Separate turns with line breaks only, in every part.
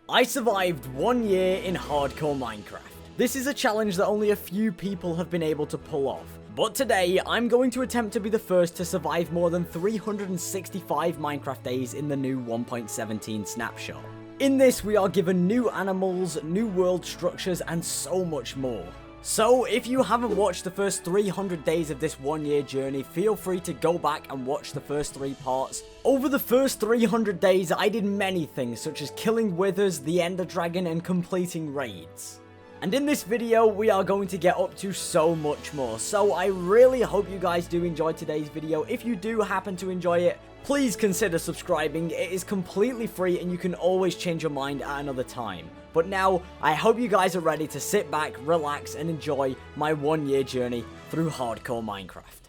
I survived 1 year in hardcore Minecraft. This is a challenge that only a few people have been able to pull off. But today, I'm going to attempt to be the first to survive more than 365 Minecraft days in the new 1.17 snapshot. In this, we are given new animals, new world structures, and so much more. So, if you haven't watched the first 300 days of this 1 year journey, feel free to go back and watch the first 3 parts. Over the first 300 days, I did many things such as killing withers, the ender dragon, and completing raids. And in this video, we are going to get up to so much more. So I really hope you guys do enjoy today's video. If you do happen to enjoy it, please consider subscribing. It is completely free and you can always change your mind at another time. But now, I hope you guys are ready to sit back, relax, and enjoy my 1 year journey through hardcore Minecraft.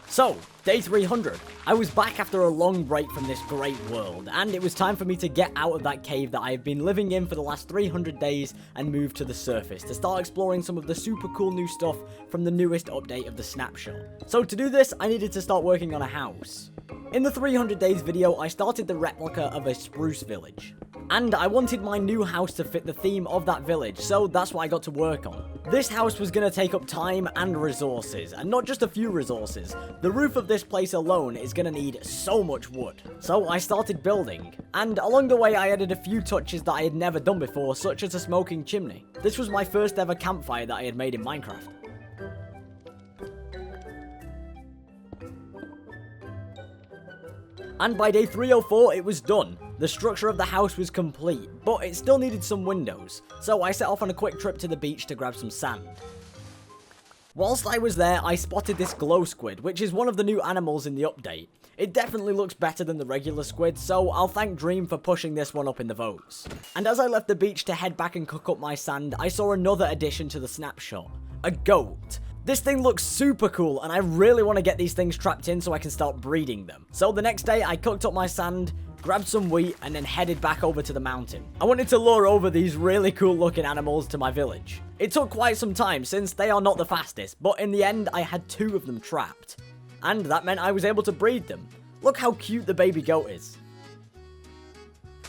So, day 300. I was back after a long break from this great world, and it was time for me to get out of that cave that I have been living in for the last 300 days and move to the surface to start exploring some of the super cool new stuff from the newest update of the snapshot. So to do this, I needed to start working on a house. In the 300 days video, I started the replica of a spruce village. And I wanted my new house to fit the theme of that village, so that's what I got to work on. This house was going to take up time and resources, and not just a few resources. The roof of this place alone is going to need so much wood. So I started building, and along the way I added a few touches that I had never done before, such as a smoking chimney. This was my first ever campfire that I had made in Minecraft. And by day 304, it was done. The structure of the house was complete, but it still needed some windows, so I set off on a quick trip to the beach to grab some sand. Whilst I was there, I spotted this glow squid, which is one of the new animals in the update. It definitely looks better than the regular squid, so I'll thank Dream for pushing this one up in the votes. And as I left the beach to head back and cook up my sand, I saw another addition to the snapshot. A goat. This thing looks super cool, and I really want to get these things trapped in so I can start breeding them. So the next day, I cooked up my sand, grabbed some wheat, and then headed back over to the mountain. I wanted to lure over these really cool looking animals to my village. It took quite some time since they are not the fastest, but in the end, I had 2 of them trapped. And that meant I was able to breed them. Look how cute the baby goat is.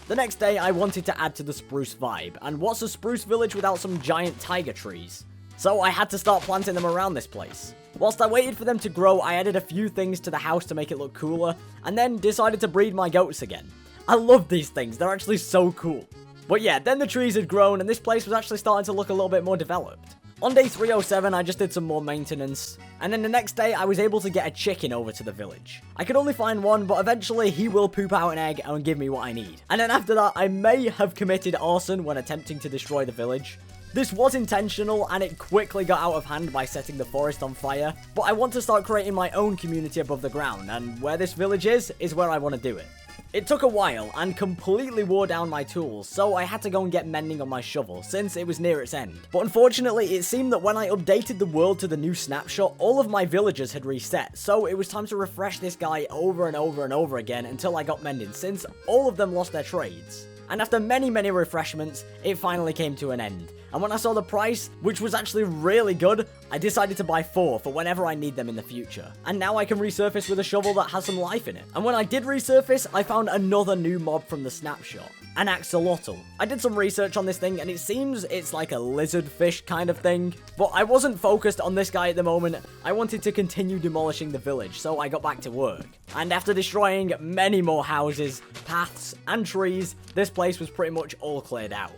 The next day, I wanted to add to the spruce vibe, and what's a spruce village without some giant tiger trees? So I had to start planting them around this place. Whilst I waited for them to grow, I added a few things to the house to make it look cooler, and then decided to breed my goats again. I love these things, they're actually so cool. But yeah, then the trees had grown and this place was actually starting to look a little bit more developed. On day 307, I just did some more maintenance, and then the next day I was able to get a chicken over to the village. I could only find one, but eventually he will poop out an egg and give me what I need. And then after that, I may have committed arson when attempting to destroy the village. This was intentional, and it quickly got out of hand by setting the forest on fire, but I want to start creating my own community above the ground, and where this village is where I want to do it. It took a while, and completely wore down my tools, so I had to go and get mending on my shovel, since it was near its end. But unfortunately, it seemed that when I updated the world to the new snapshot, all of my villagers had reset, so it was time to refresh this guy over and over and over again until I got mending, since all of them lost their trades. And after many refreshments, it finally came to an end. And when I saw the price, which was actually really good, I decided to buy 4 for whenever I need them in the future. And now I can resurface with a shovel that has some life in it. And when I did resurface, I found another new mob from the snapshot. An Axolotl. I did some research on this thing and it seems it's like a lizard fish kind of thing. But I wasn't focused on this guy at the moment. I wanted to continue demolishing the village, so I got back to work. And after destroying many more houses, paths, and trees, this place was pretty much all cleared out.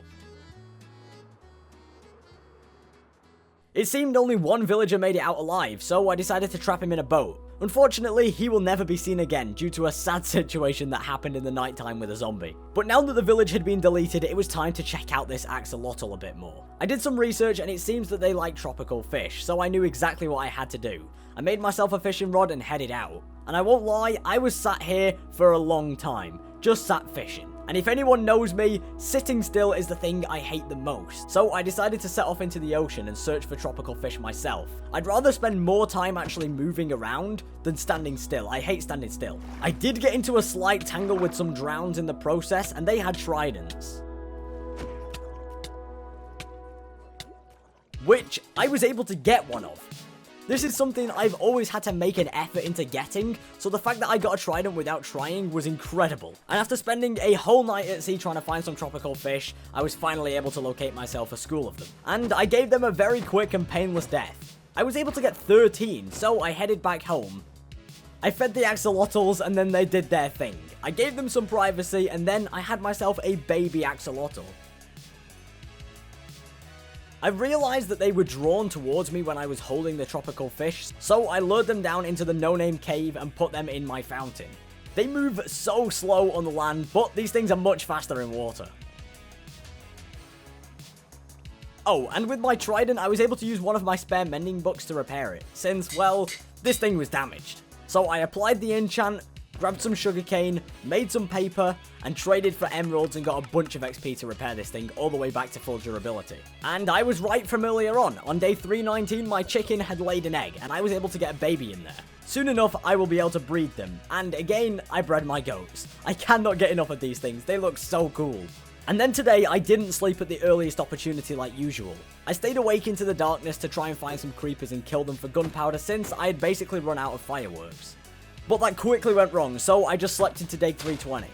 It seemed only one villager made it out alive, so I decided to trap him in a boat. Unfortunately, he will never be seen again due to a sad situation that happened in the nighttime with a zombie. But now that the village had been deleted, it was time to check out this axolotl a bit more. I did some research and it seems that they like tropical fish, so I knew exactly what I had to do. I made myself a fishing rod and headed out. And I won't lie, I was sat here for a long time, just sat fishing. And if anyone knows me, sitting still is the thing I hate the most. So I decided to set off into the ocean and search for tropical fish myself. I'd rather spend more time actually moving around than standing still. I hate standing still. I did get into a slight tangle with some drowns in the process, and they had tridents, which I was able to get one of. This is something I've always had to make an effort into getting, so the fact that I got a trident without trying was incredible. And after spending a whole night at sea trying to find some tropical fish, I was finally able to locate myself a school of them. And I gave them a very quick and painless death. I was able to get 13, so I headed back home. I fed the axolotls and then they did their thing. I gave them some privacy and then I had myself a baby axolotl. I realized that they were drawn towards me when I was holding the tropical fish, so I lured them down into the no-name cave and put them in my fountain. They move so slow on the land, but these things are much faster in water. Oh, and with my trident, I was able to use one of my spare mending books to repair it, since, well, this thing was damaged. So I applied the enchant, grabbed some sugarcane, made some paper, and traded for emeralds and got a bunch of XP to repair this thing all the way back to full durability. And I was right from earlier on. On day 319, my chicken had laid an egg, and I was able to get a baby in there. Soon enough, I will be able to breed them. And again, I bred my goats. I cannot get enough of these things. They look so cool. And then today, I didn't sleep at the earliest opportunity like usual. I stayed awake into the darkness to try and find some creepers and kill them for gunpowder since I had basically run out of fireworks. But that quickly went wrong, so I just slept into day 320.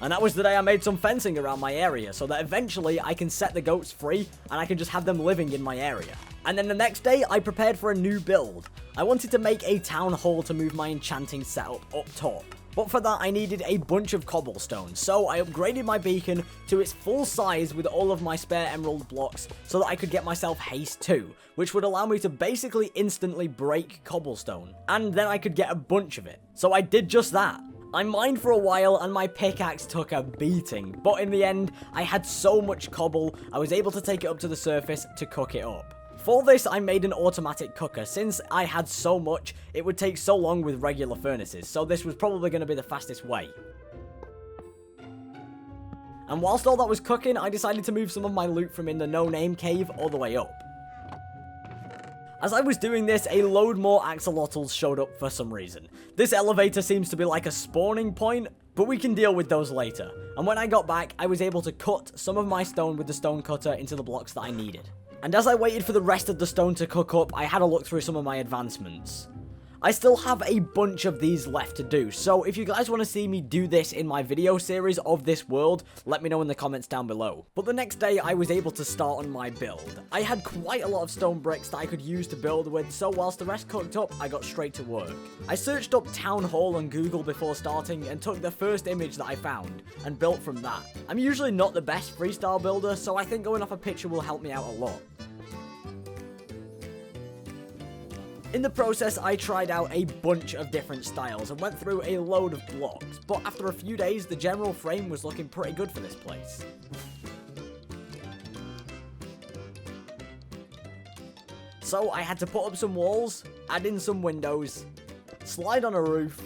And that was the day I made some fencing around my area, so that eventually I can set the goats free, and I can just have them living in my area. And then the next day, I prepared for a new build. I wanted to make a town hall to move my enchanting setup up top. But for that, I needed a bunch of cobblestone, so I upgraded my beacon to its full size with all of my spare emerald blocks so that I could get myself haste 2, which would allow me to basically instantly break cobblestone, and then I could get a bunch of it. So I did just that. I mined for a while and my pickaxe took a beating, but in the end, I had so much cobble, I was able to take it up to the surface to cook it up. For this, I made an automatic cooker. Since I had so much, it would take so long with regular furnaces, so this was probably going to be the fastest way. And whilst all that was cooking, I decided to move some of my loot from in the no-name cave all the way up. As I was doing this, a load more axolotls showed up for some reason. This elevator seems to be like a spawning point, but we can deal with those later. And when I got back, I was able to cut some of my stone with the stone cutter into the blocks that I needed. And as I waited for the rest of the stone to cook up, I had a look through some of my advancements. I still have a bunch of these left to do, so if you guys want to see me do this in my video series of this world, let me know in the comments down below. But the next day, I was able to start on my build. I had quite a lot of stone bricks that I could use to build with, so whilst the rest cooked up, I got straight to work. I searched up Town Hall on Google before starting and took the first image that I found, and built from that. I'm usually not the best freestyle builder, so I think going off a picture will help me out a lot. In the process, I tried out a bunch of different styles and went through a load of blocks, but after a few days, the general frame was looking pretty good for this place. So I had to put up some walls, add in some windows, slide on a roof,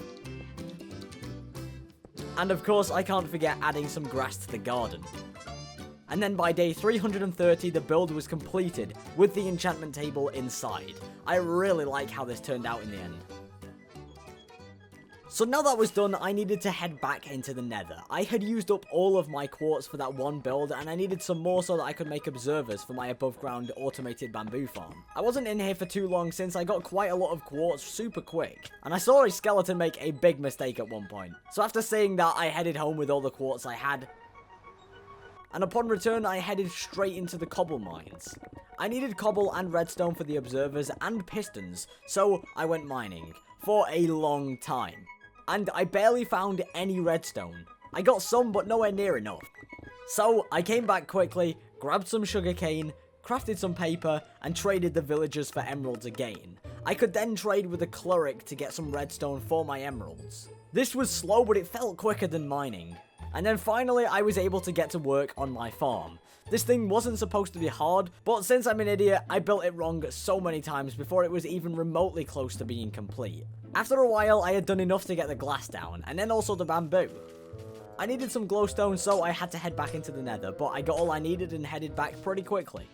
and of course I can't forget adding some grass to the garden. And then by day 330, the build was completed, with the enchantment table inside. I really like how this turned out in the end. So now that was done, I needed to head back into the nether. I had used up all of my quartz for that one build, and I needed some more so that I could make observers for my above ground automated bamboo farm. I wasn't in here for too long since I got quite a lot of quartz super quick, and I saw a skeleton make a big mistake at one point. So after seeing that, I headed home with all the quartz I had, and upon return, I headed straight into the cobble mines. I needed cobble and redstone for the observers and pistons, so I went mining for a long time. And I barely found any redstone. I got some, but nowhere near enough. So I came back quickly, grabbed some sugarcane, crafted some paper, and traded the villagers for emeralds again. I could then trade with a cleric to get some redstone for my emeralds. This was slow, but it felt quicker than mining. And then finally, I was able to get to work on my farm. This thing wasn't supposed to be hard, but since I'm an idiot, I built it wrong so many times before it was even remotely close to being complete. After a while, I had done enough to get the glass down, and then also the bamboo. I needed some glowstone, so I had to head back into the nether, but I got all I needed and headed back pretty quickly.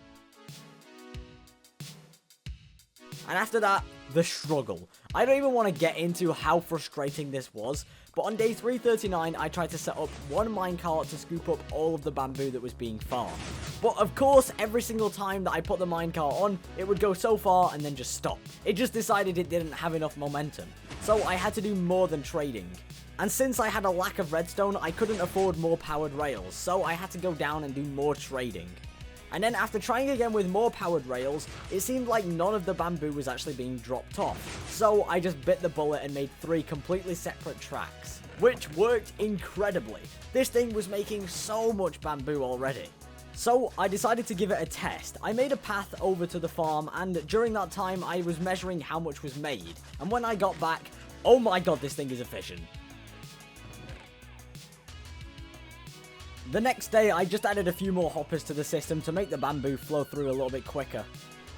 And after that, the struggle. I don't even want to get into how frustrating this was, but on day 339, I tried to set up one minecart to scoop up all of the bamboo that was being farmed. But of course, every single time that I put the minecart on, it would go so far and then just stop. It just decided it didn't have enough momentum, so I had to do more than trading. And since I had a lack of redstone, I couldn't afford more powered rails, so I had to go down and do more trading. And then after trying again with more powered rails, it seemed like none of the bamboo was actually being dropped off. So I just bit the bullet and made 3 completely separate tracks, which worked incredibly. This thing was making so much bamboo already. So I decided to give it a test. I made a path over to the farm, and during that time I was measuring how much was made. And when I got back, oh my god, this thing is efficient. The next day, I just added a few more hoppers to the system to make the bamboo flow through a little bit quicker.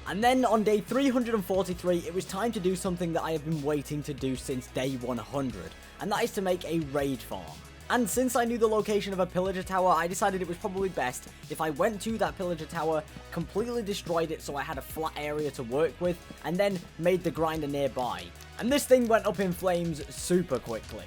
And then on day 343, it was time to do something that I have been waiting to do since day 100, and that is to make a raid farm. And since I knew the location of a pillager tower, I decided it was probably best if I went to that pillager tower, completely destroyed it so I had a flat area to work with, and then made the grinder nearby. And this thing went up in flames super quickly.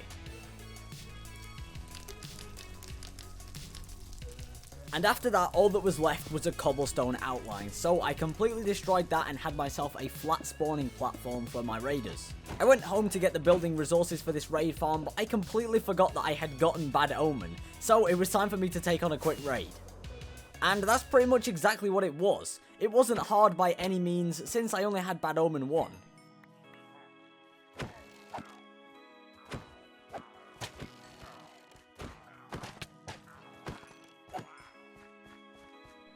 And after that, all that was left was a cobblestone outline, so I completely destroyed that and had myself a flat spawning platform for my raiders. I went home to get the building resources for this raid farm, but I completely forgot that I had gotten Bad Omen, so it was time for me to take on a quick raid. And that's pretty much exactly what it was. It wasn't hard by any means, since I only had Bad Omen 1.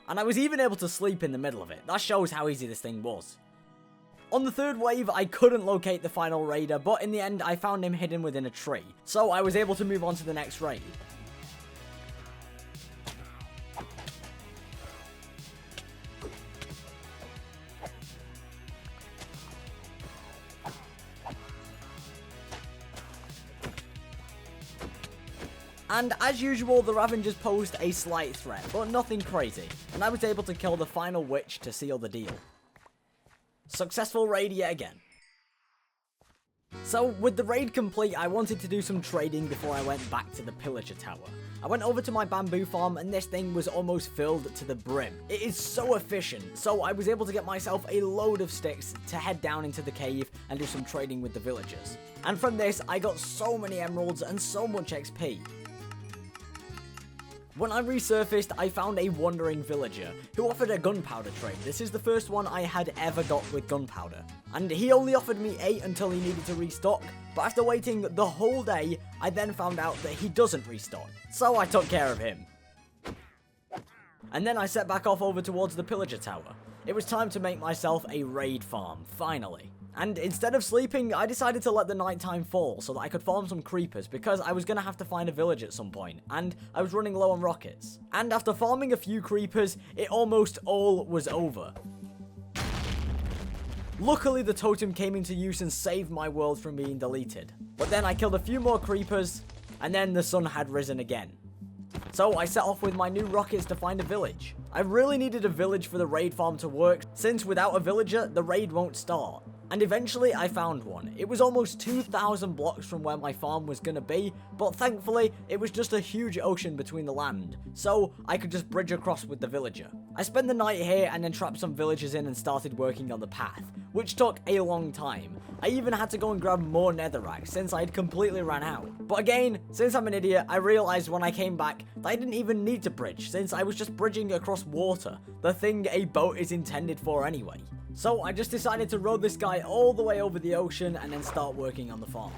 And I was even able to sleep in the middle of it. That shows how easy this thing was. On the 3rd wave, I couldn't locate the final raider, but in the end, I found him hidden within a tree. So I was able to move on to the next raid. And as usual, the Ravengers posed a slight threat, but nothing crazy, and I was able to kill the final witch to seal the deal. Successful raid yet again. So, with the raid complete, I wanted to do some trading before I went back to the pillager tower. I went over to my bamboo farm, and this thing was almost filled to the brim. It is so efficient, so I was able to get myself a load of sticks to head down into the cave and do some trading with the villagers. And from this, I got so many emeralds and so much XP. When I resurfaced, I found a wandering villager who offered a gunpowder trade. This is the first one I had ever got with gunpowder. And he only offered me 8 until he needed to restock, but after waiting the whole day, I then found out that he doesn't restock. So I took care of him. And then I set back off over towards the pillager tower. It was time to make myself a raid farm, finally. And instead of sleeping, I decided to let the nighttime fall so that I could farm some creepers because I was going to have to find a village at some point, and I was running low on rockets. And after farming a few creepers, it almost all was over. Luckily, the totem came into use and saved my world from being deleted. But then I killed a few more creepers, and then the sun had risen again. So I set off with my new rockets to find a village. I really needed a village for the raid farm to work, since without a villager, the raid won't start. And eventually I found one. It was almost 2,000 blocks from where my farm was gonna be, but thankfully it was just a huge ocean between the land, so I could just bridge across with the villager. I spent the night here and then trapped some villagers in and started working on the path, which took a long time. I even had to go and grab more netherrack since I had completely ran out. But again, since I'm an idiot, I realized when I came back that I didn't even need to bridge since I was just bridging across water, the thing a boat is intended for anyway. So I just decided to row this guy all the way over the ocean and then start working on the farm.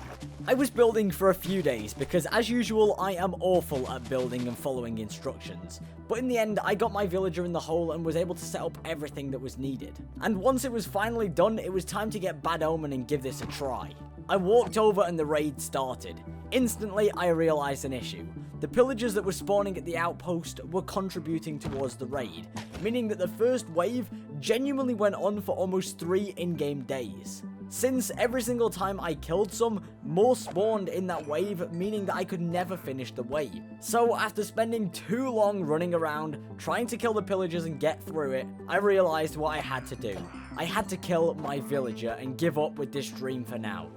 I was building for a few days because as usual I am awful at building and following instructions. But in the end I got my villager in the hole and was able to set up everything that was needed. And once it was finally done, it was time to get Bad Omen and give this a try. I walked over and the raid started. Instantly I realized an issue. The pillagers that were spawning at the outpost were contributing towards the raid, meaning that the first wave genuinely went on for almost 3 in-game days. since every single time I killed some, more spawned in that wave, meaning that I could never finish the wave. So after spending too long running around, trying to kill the pillagers and get through it, I realized what I had to do. I had to kill my villager and give up with this dream for now.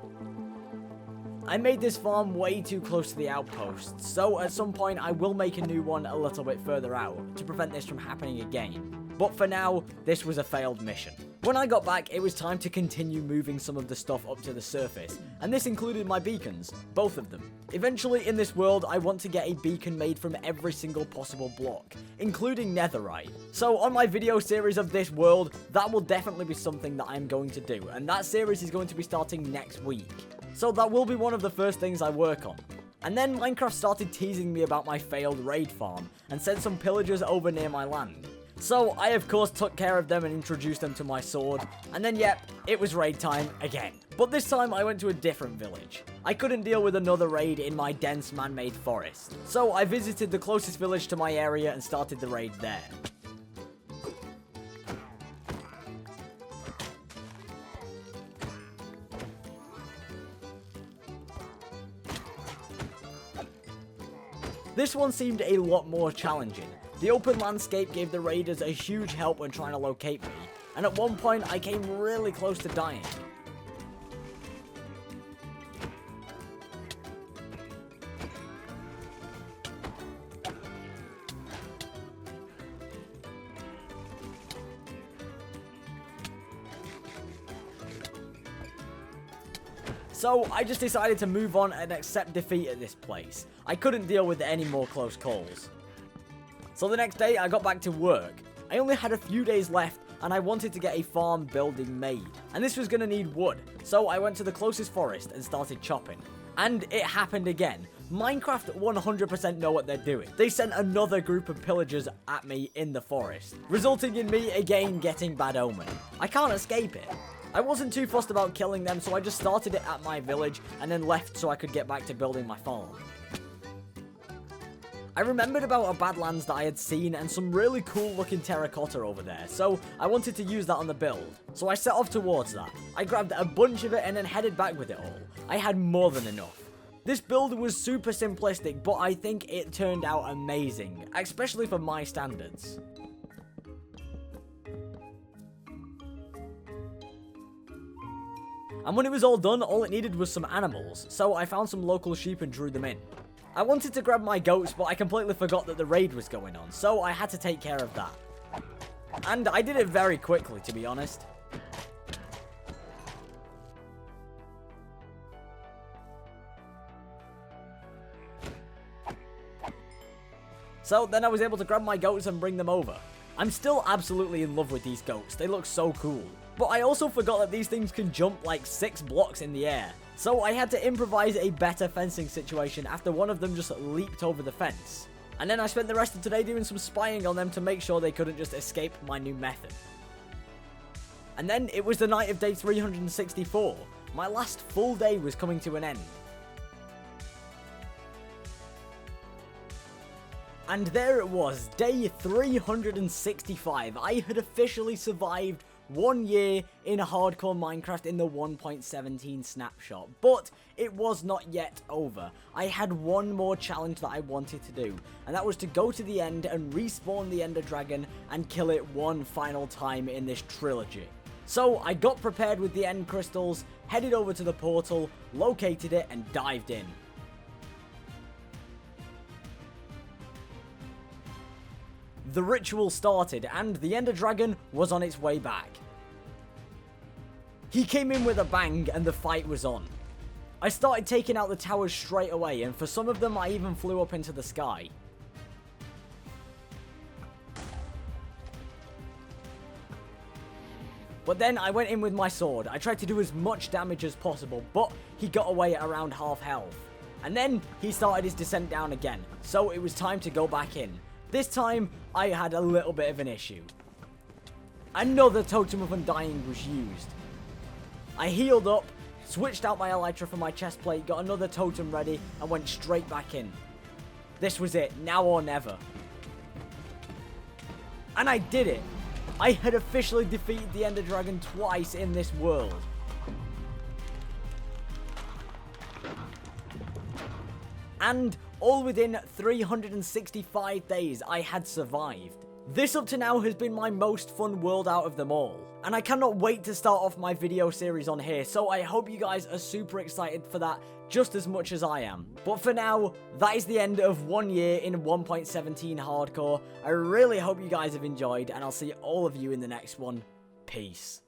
I made this farm way too close to the outposts, so at some point I will make a new one a little bit further out to prevent this from happening again. But for now, this was a failed mission. When I got back, it was time to continue moving some of the stuff up to the surface, and this included my beacons, both of them. Eventually in this world, I want to get a beacon made from every single possible block, including netherite. So on my video series of this world, that will definitely be something that I'm going to do, and that series is going to be starting next week. So that will be one of the first things I work on. And then Minecraft started teasing me about my failed raid farm, and sent some pillagers over near my land. So I of course took care of them and introduced them to my sword, and then yep, it was raid time again. But this time I went to a different village. I couldn't deal with another raid in my dense man-made forest, so I visited the closest village to my area and started the raid there. This one seemed a lot more challenging. The open landscape gave the raiders a huge help when trying to locate me, and at one point I came really close to dying. So I just decided to move on and accept defeat at this place. I couldn't deal with any more close calls. So the next day I got back to work. I only had a few days left and I wanted to get a farm building made. And this was going to need wood. So I went to the closest forest and started chopping. And it happened again. Minecraft 100% know what they're doing. They sent another group of pillagers at me in the forest, resulting in me again getting bad omen. I can't escape it. I wasn't too fussed about killing them, so I just started it at my village and then left so I could get back to building my farm. I remembered about a Badlands that I had seen and some really cool looking terracotta over there, so I wanted to use that on the build. So I set off towards that. I grabbed a bunch of it and then headed back with it all. I had more than enough. This build was super simplistic, but I think it turned out amazing, especially for my standards. And when it was all done, all it needed was some animals, so I found some local sheep and drew them in. I wanted to grab my goats, but I completely forgot that the raid was going on, so I had to take care of that. And I did it very quickly, to be honest. So then I was able to grab my goats and bring them over. I'm still absolutely in love with these goats, they look so cool. But I also forgot that these things can jump like 6 blocks in the air. So I had to improvise a better fencing situation after one of them just leaped over the fence. And then I spent the rest of today doing some spying on them to make sure they couldn't just escape my new method. And then it was the night of day 364. My last full day was coming to an end. And there it was, day 365. I had officially survived 1 year in hardcore Minecraft in the 1.17 snapshot, but it was not yet over. I had one more challenge that I wanted to do, and that was to go to the end and respawn the Ender Dragon and kill it one final time in this trilogy. So I got prepared with the end crystals, headed over to the portal, located it, and dived in. The ritual started, and the Ender Dragon was on its way back. He came in with a bang, and the fight was on. I started taking out the towers straight away, and for some of them I even flew up into the sky. But then I went in with my sword. I tried to do as much damage as possible, but he got away at around half health. And then he started his descent down again, so it was time to go back in. This time, I had a little bit of an issue. Another Totem of Undying was used. I healed up, switched out my Elytra for my chest plate, got another totem ready, and went straight back in. This was it, now or never. And I did it! I had officially defeated the Ender Dragon twice in this world. and all within 365 days I had survived. This up to now has been my most fun world out of them all, and I cannot wait to start off my video series on here, so I hope you guys are super excited for that just as much as I am. But for now, that is the end of 1 year in 1.17 hardcore. I really hope you guys have enjoyed, and I'll see all of you in the next one. Peace.